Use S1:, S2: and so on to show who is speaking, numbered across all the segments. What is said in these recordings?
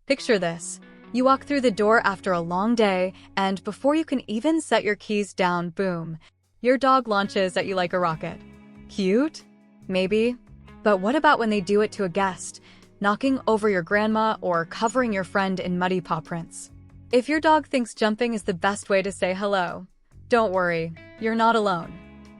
S1: Picture this. You walk through the door after a long day, and before you can even set your keys down, boom, your dog launches at you like a rocket. Cute? Maybe. But what about when they do it to a guest, knocking over your grandma or covering your friend in muddy paw prints? If your dog thinks jumping is the best way to say hello, don't worry, you're not alone.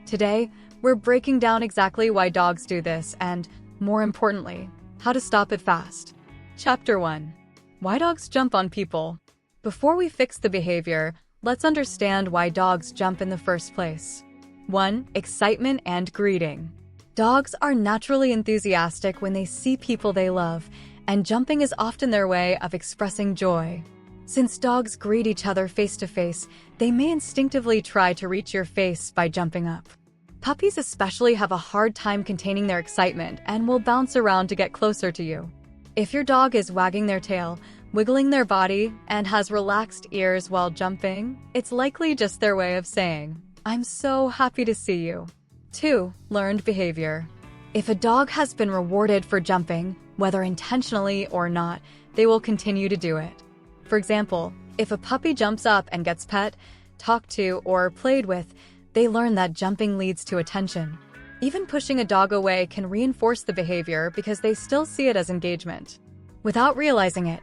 S1: Today, we're breaking down exactly why dogs do this and, more importantly, how to stop it fast. Chapter 1. Why dogs jump on people. Before we fix the behavior, let's understand why dogs jump in the first place. 1. Excitement and greeting. Dogs are naturally enthusiastic when they see people they love, and jumping is often their way of expressing joy. Since dogs greet each other face to face, they may instinctively try to reach your face by jumping up. Puppies especially have a hard time containing their excitement and will bounce around to get closer to you. If your dog is wagging their tail, wiggling their body, and has relaxed ears while jumping, it's likely just their way of saying, "I'm so happy to see you." 2. Learned behavior. If a dog has been rewarded for jumping, whether intentionally or not, they will continue to do it. For example, if a puppy jumps up and gets pet, talked to, or played with, they learn that jumping leads to attention. Even pushing a dog away can reinforce the behavior because they still see it as engagement. Without realizing it,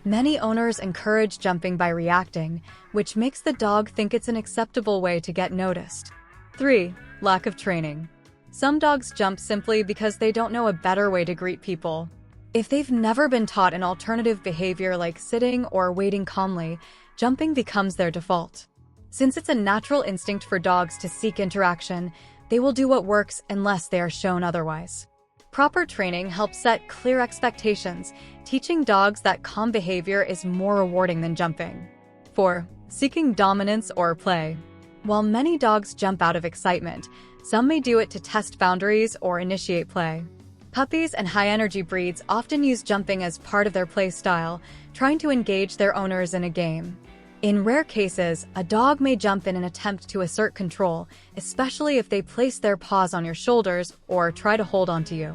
S1: many owners encourage jumping by reacting, which makes the dog think it's an acceptable way to get noticed. 3. Lack of training. Some dogs jump simply because they don't know a better way to greet people. If they've never been taught an alternative behavior like sitting or waiting calmly, jumping becomes their default. Since it's a natural instinct for dogs to seek interaction, they will do what works unless they are shown otherwise. Proper training helps set clear expectations, teaching dogs that calm behavior is more rewarding than jumping. 4. Seeking dominance or play. While many dogs jump out of excitement, some may do it to test boundaries or initiate play. Puppies and high-energy breeds often use jumping as part of their play style, trying to engage their owners in a game. In rare cases, a dog may jump in an attempt to assert control, especially if they place their paws on your shoulders or try to hold onto you.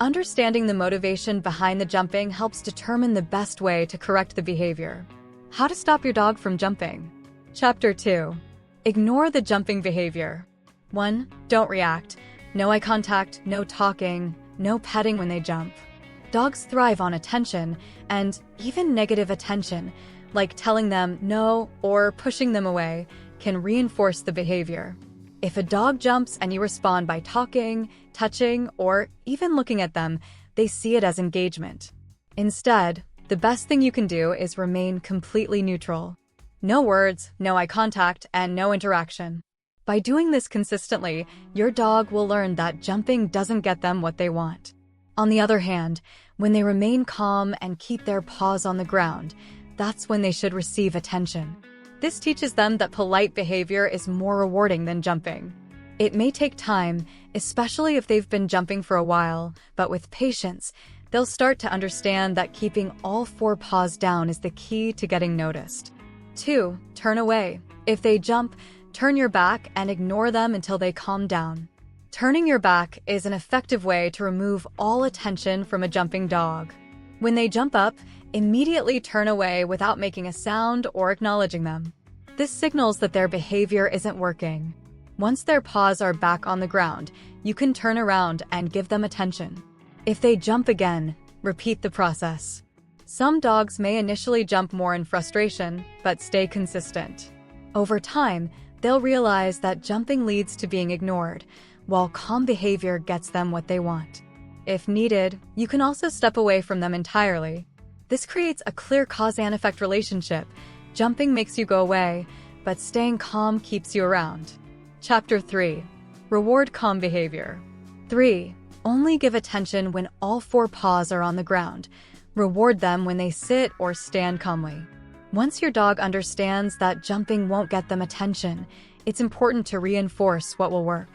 S1: Understanding the motivation behind the jumping helps determine the best way to correct the behavior. How to stop your dog from jumping. Chapter 2. Ignore the jumping behavior. 1. Don't react. No eye contact, no talking, no petting when they jump. Dogs thrive on attention, and even negative attention, like telling them no or pushing them away, can reinforce the behavior. If a dog jumps and you respond by talking, touching, or even looking at them, they see it as engagement. Instead, the best thing you can do is remain completely neutral. No words, no eye contact, and no interaction. By doing this consistently, your dog will learn that jumping doesn't get them what they want. On the other hand, when they remain calm and keep their paws on the ground, that's when they should receive attention. This teaches them that polite behavior is more rewarding than jumping. It may take time, especially if they've been jumping for a while, but with patience, they'll start to understand that keeping all 4 paws down is the key to getting noticed. 2. Turn away. If they jump, turn your back and ignore them until they calm down. Turning your back is an effective way to remove all attention from a jumping dog. When they jump up, immediately turn away without making a sound or acknowledging them. This signals that their behavior isn't working. Once their paws are back on the ground, you can turn around and give them attention. If they jump again, repeat the process. Some dogs may initially jump more in frustration, but stay consistent. Over time, they'll realize that jumping leads to being ignored, while calm behavior gets them what they want. If needed, you can also step away from them entirely. This creates a clear cause and effect relationship. Jumping makes you go away, but staying calm keeps you around. Chapter 3. Reward calm behavior. 3. Only give attention when all 4 paws are on the ground. Reward them when they sit or stand calmly. Once your dog understands that jumping won't get them attention, it's important to reinforce what will work.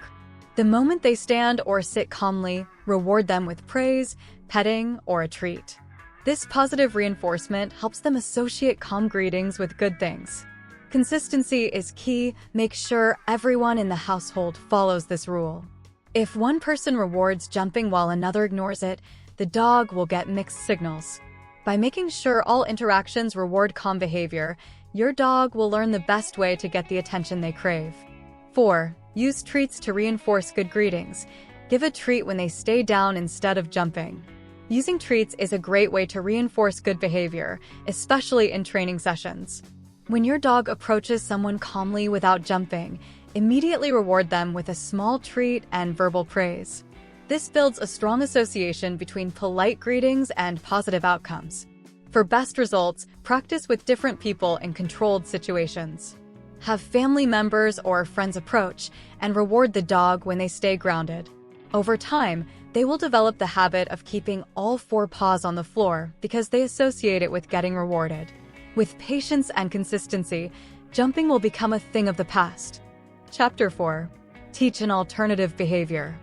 S1: The moment they stand or sit calmly, reward them with praise, petting, or a treat. This positive reinforcement helps them associate calm greetings with good things. Consistency is key. Make sure everyone in the household follows this rule. If one person rewards jumping while another ignores it, the dog will get mixed signals. By making sure all interactions reward calm behavior, your dog will learn the best way to get the attention they crave. 4. Use treats to reinforce good greetings. Give a treat when they stay down instead of jumping. Using treats is a great way to reinforce good behavior, especially in training sessions. When your dog approaches someone calmly without jumping, immediately reward them with a small treat and verbal praise. This builds a strong association between polite greetings and positive outcomes. For best results, practice with different people in controlled situations. Have family members or friends approach and reward the dog when they stay grounded. Over time, they will develop the habit of keeping all 4 paws on the floor because they associate it with getting rewarded. With patience and consistency, jumping will become a thing of the past. Chapter 4. Teach an alternative behavior.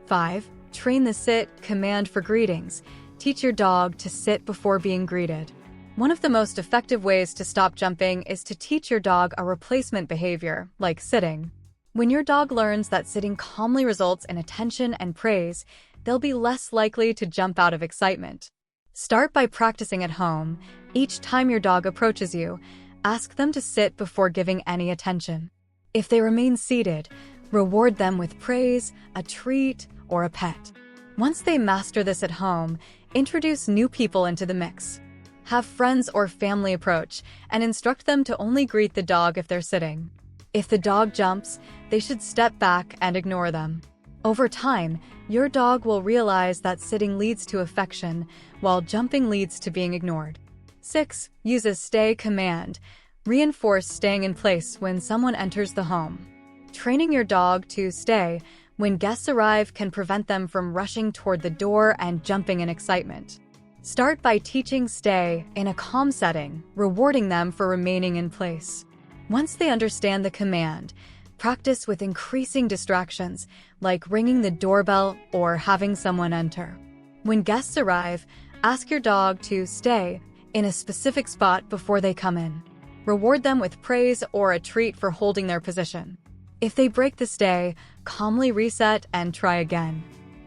S1: 5. Train the sit command for greetings. Teach your dog to sit before being greeted. One of the most effective ways to stop jumping is to teach your dog a replacement behavior, like sitting. When your dog learns that sitting calmly results in attention and praise, they'll be less likely to jump out of excitement. Start by practicing at home. Each time your dog approaches you, ask them to sit before giving any attention. If they remain seated, reward them with praise, a treat, or a pet. Once they master this at home, introduce new people into the mix. Have friends or family approach and instruct them to only greet the dog if they're sitting. If the dog jumps, they should step back and ignore them. Over time, your dog will realize that sitting leads to affection, while jumping leads to being ignored. 6. Use a stay command. Reinforce staying in place when someone enters the home. Training your dog to stay when guests arrive can prevent them from rushing toward the door and jumping in excitement. Start by teaching stay in a calm setting, rewarding them for remaining in place. Once they understand the command, practice with increasing distractions, like ringing the doorbell or having someone enter. When guests arrive, ask your dog to stay in a specific spot before they come in. Reward them with praise or a treat for holding their position. If they break the stay, calmly reset and try again.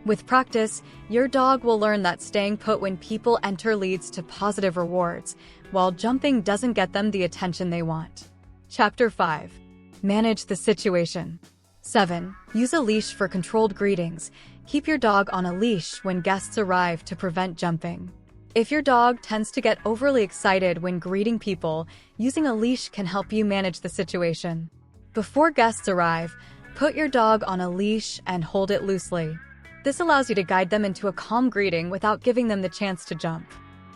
S1: With practice, your dog will learn that staying put when people enter leads to positive rewards, while jumping doesn't get them the attention they want. Chapter 5. Manage the situation. 7. Use a leash for controlled greetings. Keep your dog on a leash when guests arrive to prevent jumping. If your dog tends to get overly excited when greeting people, using a leash can help you manage the situation. Before guests arrive, put your dog on a leash and hold it loosely. This allows you to guide them into a calm greeting without giving them the chance to jump.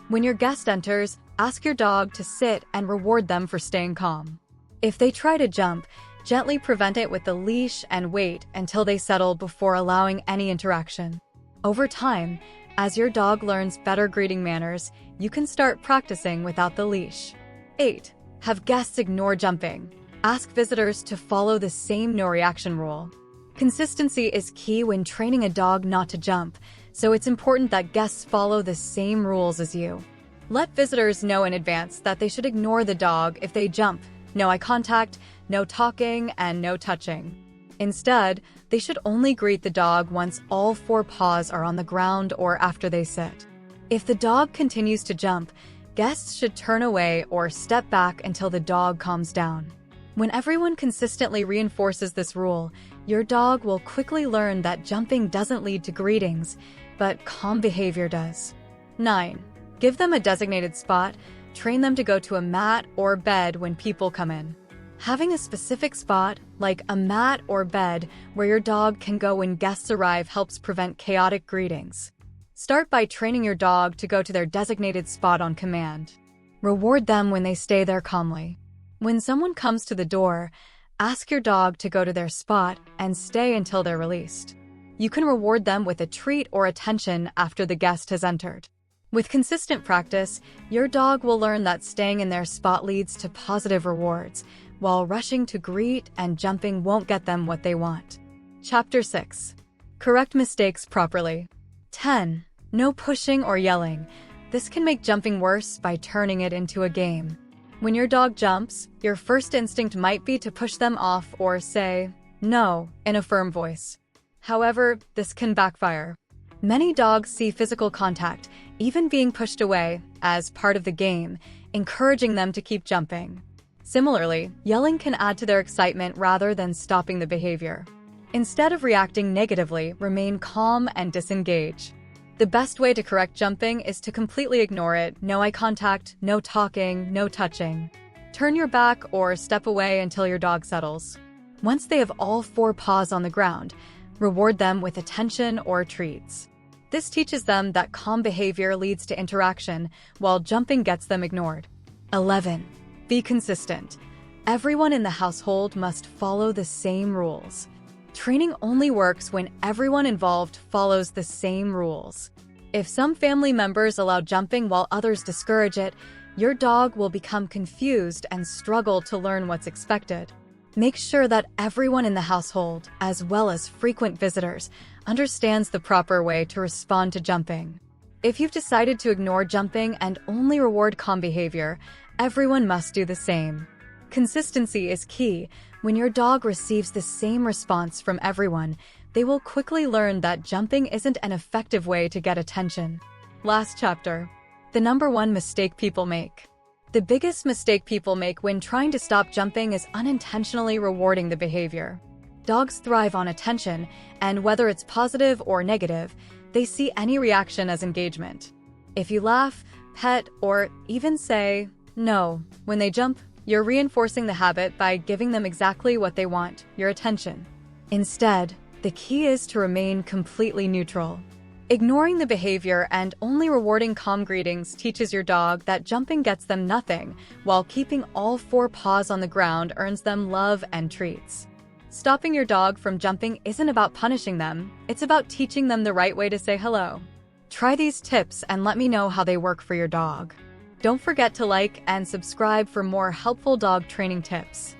S1: When your guest enters, ask your dog to sit and reward them for staying calm. If they try to jump, gently prevent it with the leash and wait until they settle before allowing any interaction. Over time, as your dog learns better greeting manners, you can start practicing without the leash. 8. Have guests ignore jumping. Ask visitors to follow the same no-reaction rule. Consistency is key when training a dog not to jump, so it's important that guests follow the same rules as you. Let visitors know in advance that they should ignore the dog if they jump. No eye contact, no talking, and no touching. Instead, they should only greet the dog once all 4 paws are on the ground or after they sit. If the dog continues to jump, guests should turn away or step back until the dog calms down. When everyone consistently reinforces this rule, your dog will quickly learn that jumping doesn't lead to greetings, but calm behavior does. 9. Give them a designated spot. Train them to go to a mat or bed when people come in. Having a specific spot, like a mat or bed, where your dog can go when guests arrive helps prevent chaotic greetings. Start by training your dog to go to their designated spot on command. Reward them when they stay there calmly. When someone comes to the door, ask your dog to go to their spot and stay until they're released. You can reward them with a treat or attention after the guest has entered. With consistent practice, your dog will learn that staying in their spot leads to positive rewards, while rushing to greet and jumping won't get them what they want. Chapter 6. Correct mistakes properly. 10. No pushing or yelling. This can make jumping worse by turning it into a game. When your dog jumps, your first instinct might be to push them off or say, "No," in a firm voice. However, this can backfire. Many dogs see physical contact, even being pushed away as part of the game, encouraging them to keep jumping. Similarly, yelling can add to their excitement rather than stopping the behavior. Instead of reacting negatively, remain calm and disengage. The best way to correct jumping is to completely ignore it. No eye contact, no talking, no touching. Turn your back or step away until your dog settles. Once they have all 4 paws on the ground, reward them with attention or treats. This teaches them that calm behavior leads to interaction, while jumping gets them ignored. 11. Be consistent. Everyone in the household must follow the same rules. Training only works when everyone involved follows the same rules. If some family members allow jumping while others discourage it, your dog will become confused and struggle to learn what's expected. Make sure that everyone in the household, as well as frequent visitors, understands the proper way to respond to jumping. If you've decided to ignore jumping and only reward calm behavior, everyone must do the same. Consistency is key. When your dog receives the same response from everyone, they will quickly learn that jumping isn't an effective way to get attention. Last chapter. The number 1 mistake people make. The biggest mistake people make when trying to stop jumping is unintentionally rewarding the behavior. Dogs thrive on attention, and whether it's positive or negative, they see any reaction as engagement. If you laugh, pet, or even say no when they jump, you're reinforcing the habit by giving them exactly what they want, your attention. Instead, the key is to remain completely neutral. Ignoring the behavior and only rewarding calm greetings teaches your dog that jumping gets them nothing, while keeping all 4 paws on the ground earns them love and treats. Stopping your dog from jumping isn't about punishing them, it's about teaching them the right way to say hello. Try these tips and let me know how they work for your dog. Don't forget to like and subscribe for more helpful dog training tips.